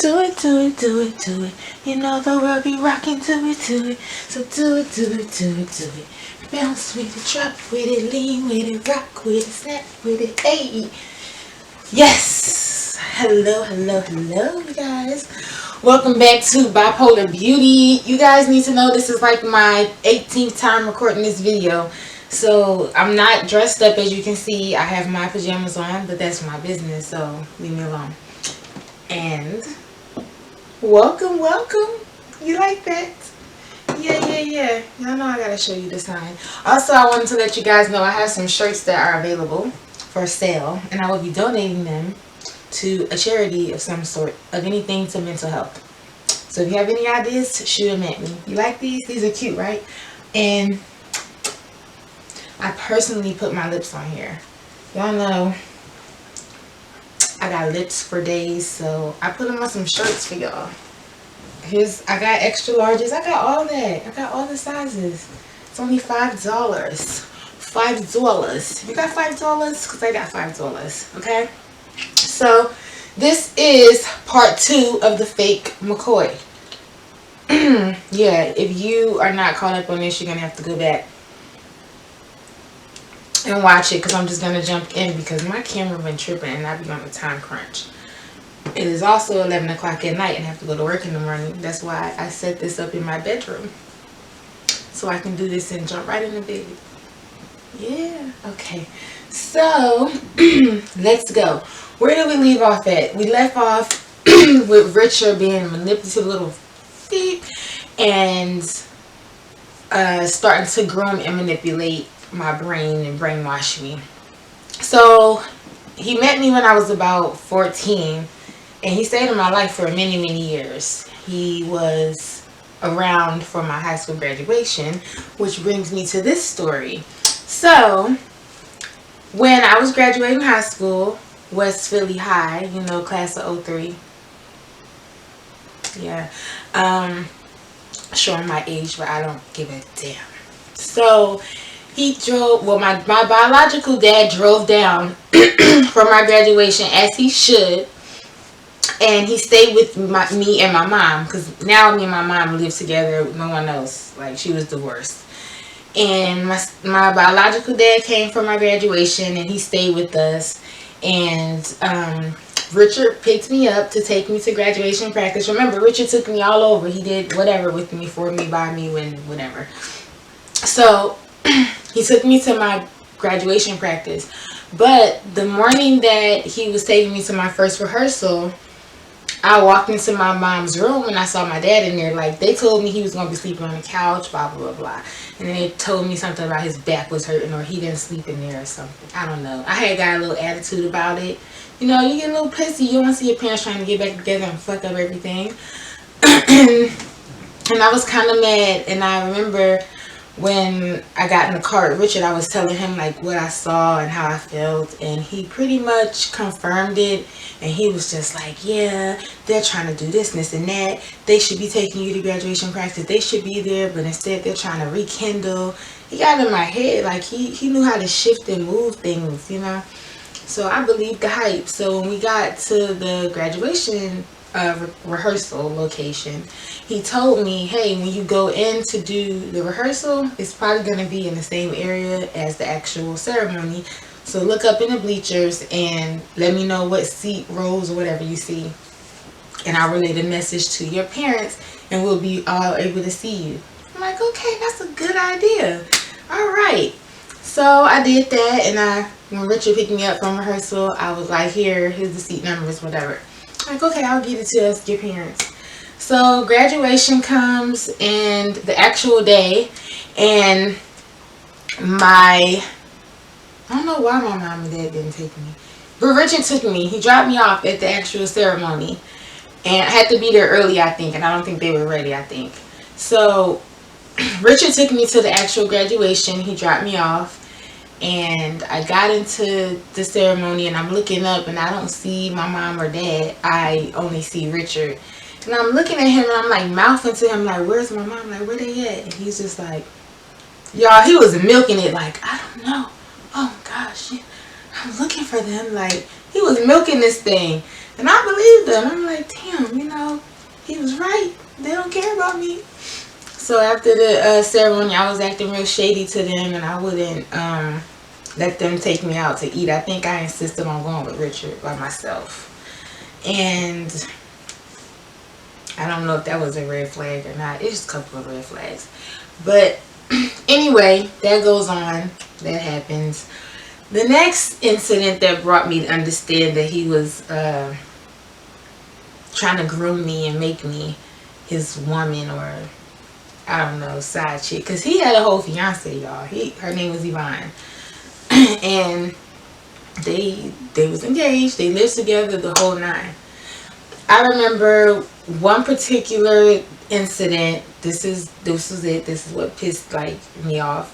Do it, do it, do it, do it. You know the world be rocking to it, to it. So do it, do it, do it, do it. Bounce with it, drop with it, lean with it, rock with it, snap with it. Hey, yes. Hello, hello, hello, you guys. Welcome back to Bipolar Beauty. You guys need to know this is like my 18th time recording this video. So I'm not dressed up, as you can see. I have my pajamas on, but that's my business, so leave me alone. And welcome, welcome. You like that? Yeah. Y'all know I gotta show you the sign. Also, I wanted to let you guys know I have some shirts that are available for sale, and I will be donating them to a charity of some sort, of anything to mental health. So if you have any ideas, shoot them at me. You like these? These are cute, right? And I personally put my lips on here. Y'all know I got lips for days, so I put them on some shirts for y'all. I got extra larges. I got all that. I got all the sizes. It's only $5. $5. You got $5? Because I got $5. Okay? So, this is part 2 of the fake McCoy. Yeah, if you are not caught up on this, you're going to have to go back and watch it, because I'm just going to jump in because my camera been tripping and I be on a time crunch. It is also 11 o'clock at night and I have to go to work in the morning. That's why I set this up in my bedroom, so I can do this and jump right in the bed. Yeah, okay. So, let's go. Where did we leave off at? We left off with Richard being manipulative little feet and starting to groom and manipulate my brain and brainwash me. So, he met me when I was about 14. And he stayed in my life for many, many years. He was around for my high school graduation, which brings me to this story. So, when I was graduating high school, West Philly High, you know, class of 03. Yeah. Showing my age, but I don't give a damn. So, he drove, well, my biological dad drove down for my graduation, as he should. And he stayed with me and my mom, because now me and my mom live together with no one else. Like, she was divorced. And my biological dad came for my graduation, and he stayed with us. And Richard picked me up to take me to graduation practice. Remember, Richard took me all over. He did whatever with me, for me, by me, when, whatever. So, he took me to my graduation practice. But the morning that he was taking me to my first rehearsal, I walked into my mom's room and I saw my dad in there. Like, they told me he was going to be sleeping on the couch, blah, blah, blah. And then they told me something about his back was hurting, or he didn't sleep in there or something. I don't know. I had got a little attitude about it. You know, you get a little pissy. You don't want to see your parents trying to get back together and fuck up everything. And I was kind of mad. And I remember when I got in the car with Richard, I was telling him like what I saw and how I felt, and he pretty much confirmed it. And he was just like, yeah, they're trying to do this and this and that. They should be taking you to graduation practice. They should be there, but instead they're trying to rekindle. He got in my head, like he knew how to shift and move things, you know. So I believed the hype. So when we got to the graduation rehearsal location, he told me, hey, when you go in to do the rehearsal, it's probably going to be in the same area as the actual ceremony. So look up in the bleachers and let me know what seat, rows, or whatever you see. And I'll relay the message to your parents and we'll be all able to see you. I'm like, okay, that's a good idea. All right. So I did that, and when Richard picked me up from rehearsal, I was like, here's the seat numbers, whatever. Like, okay, I'll give it to us, your parents. So graduation comes and the actual day, and I don't know why my mom and dad didn't take me, but Richard took me. He dropped me off at the actual ceremony, and I had to be there early, I think, and I don't think they were ready, I think. So Richard took me to the actual graduation. He dropped me off, and I got into the ceremony, and I'm looking up and I don't see my mom or dad. I only see Richard, and I'm looking at him and I'm like mouthing to him like, where's my mom? Like, where they at? And he's just like, y'all, he was milking it like, I don't know. Oh gosh, I'm looking for them. Like, he was milking this thing, and I believed him. I'm like, damn, you know, care about me. So after the ceremony, I was acting real shady to them, and I wouldn't let them take me out to eat. I think I insisted on going with Richard by myself. And I don't know if that was a red flag or not. It's just a couple of red flags. But anyway, that goes on. That happens. The next incident that brought me to understand that he was trying to groom me and make me his woman, or I don't know, side chick. Because he had a whole fiance, y'all. Her name was Yvonne. And they was engaged. They lived together the whole nine. I remember one particular incident. This is it. This is what pissed me off.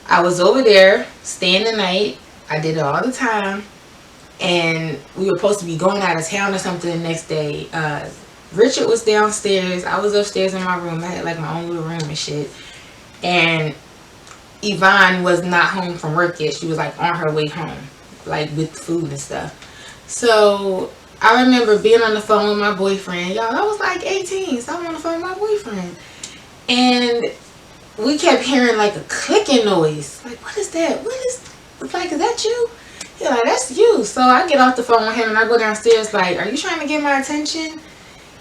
I was over there staying the night. I did it all the time. And we were supposed to be going out of town or something the next day. Richard was downstairs. I was upstairs in my room. I had like my own little room and shit. And Yvonne was not home from work yet. She was like on her way home, like with food and stuff. So I remember being on the phone with my boyfriend. Y'all, I was like 18, so I'm on the phone with my boyfriend. And we kept hearing like a clicking noise. Like, what is that? Like, is that you? He's like, that's you. So I get off the phone with him and I go downstairs like, are you trying to get my attention?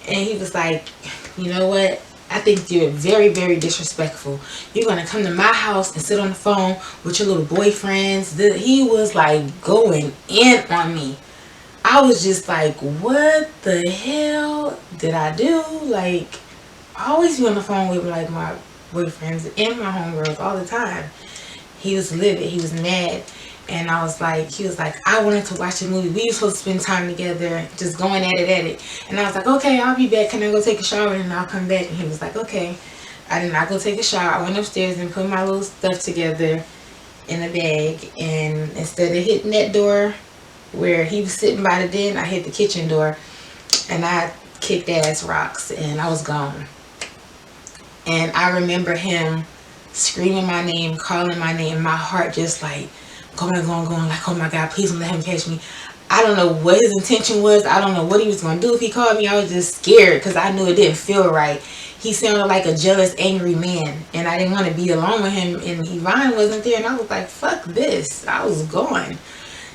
And he was like, you know what? I think you're very, very disrespectful. You're going to come to my house and sit on the phone with your little boyfriends. He was like going in on me. I was just like, what the hell did I do? like, I always be on the phone with like my boyfriends and my homegirls all the time. He was livid. He was mad. And I was like, he was like, I wanted to watch the movie. We were supposed to spend time together, just going at it. And I was like, okay, I'll be back. Can I go take a shower and I'll come back? And he was like, okay. I did not go take a shower. I went upstairs and put my little stuff together in a bag. And instead of hitting that door where he was sitting by the den, I hit the kitchen door. And I kicked ass rocks. And I was gone. And I remember him screaming my name, calling my name. My heart just like going, like, oh my God, please don't let him catch me. I don't know what his intention was. I don't know what he was going to do if he called me. I was just scared because I knew it didn't feel right. He sounded like a jealous, angry man. And I didn't want to be alone with him. And Yvonne wasn't there. And I was like, fuck this. I was gone.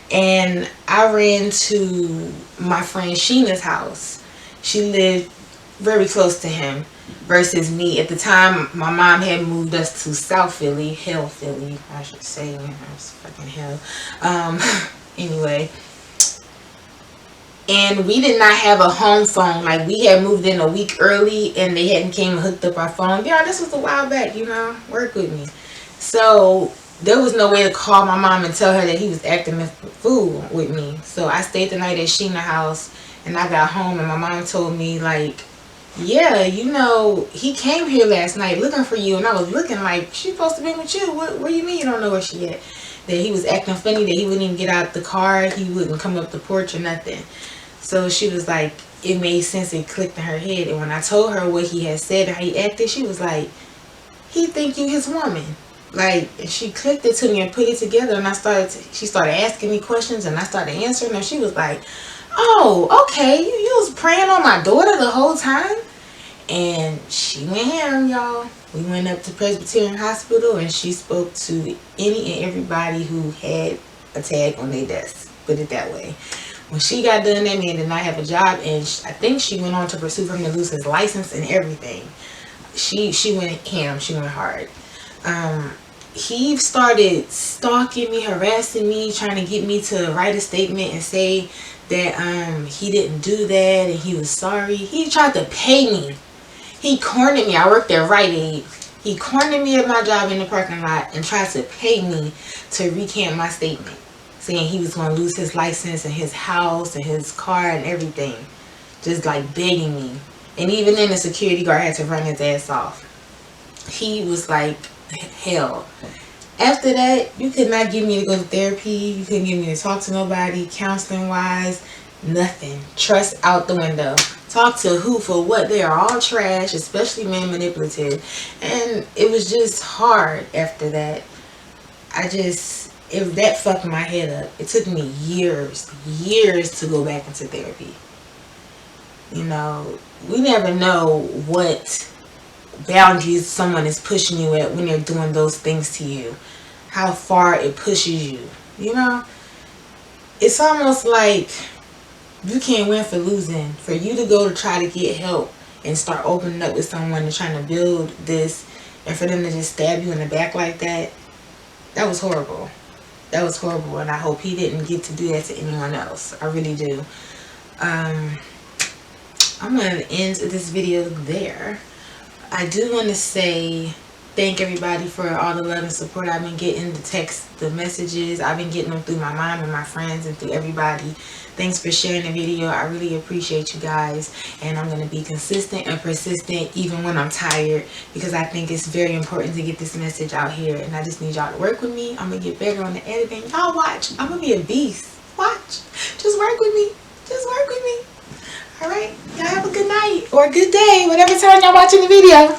And I ran to my friend Sheena's house. She lived very close to him versus me. At the time, my mom had moved us to South Philly, Hell Philly, I should say. It's fucking hell. Anyway. And we did not have a home phone. Like, we had moved in a week early and they hadn't came and hooked up our phone. Yeah, this was a while back, you know, work with me. So there was no way to call my mom and tell her that he was acting a fool with me. So I stayed the night at Sheena's house and I got home and my mom told me, like, yeah, you know, he came here last night looking for you. And I was looking like, she's supposed to be with you. What do you mean you don't know where she at? That he was acting funny, that he wouldn't even get out the car. He wouldn't come up the porch or nothing. So she was like, it made sense. It clicked in her head. And when I told her what he had said and how he acted, she was like, he think you his woman. Like, she clicked it to me and put it together. And she started asking me questions and I started answering them. She was like, oh, okay, you was preying on my daughter the whole time? And she went ham, y'all. We went up to Presbyterian Hospital and she spoke to any and everybody who had a tag on their desk. Put it that way. When she got done, that man did not have a job, and I think she went on to pursue for him to lose his license and everything. She went ham. She went hard. He started stalking me, harassing me, trying to get me to write a statement and say that he didn't do that and he was sorry. He tried to pay me. He cornered me. I worked at Rite Aid. He cornered me at my job in the parking lot and tried to pay me to recant my statement, saying he was going to lose his license and his house and his car and everything. Just like begging me. And even then the security guard had to run his ass off. He was like hell. After that, you could not get me to go to therapy. You couldn't get me to talk to nobody, counseling wise, nothing. Trust out the window. Talk to who for what? They are all trash, especially men manipulative. And it was just hard after that. That fucked my head up. It took me years to go back into therapy. You know, we never know what boundaries someone is pushing you at when they're doing those things to you. How far it pushes you. You know? It's almost like you can't win for losing. For you to go to try to get help and start opening up with someone and trying to build this, and for them to just stab you in the back like that, that was horrible. That was horrible, and I hope he didn't get to do that to anyone else. I really do. I'm going to end this video there. I do want to say thank everybody for all the love and support I've been getting, the texts, the messages. I've been getting them through my mom and my friends and through everybody. Thanks for sharing the video. I really appreciate you guys. And I'm going to be consistent and persistent even when I'm tired, because I think it's very important to get this message out here. And I just need y'all to work with me. I'm going to get better on the editing. Y'all watch. I'm going to be a beast. Watch. Just work with me. Just work with me. Alright? Y'all have a good night or a good day, whatever time y'all watching the video.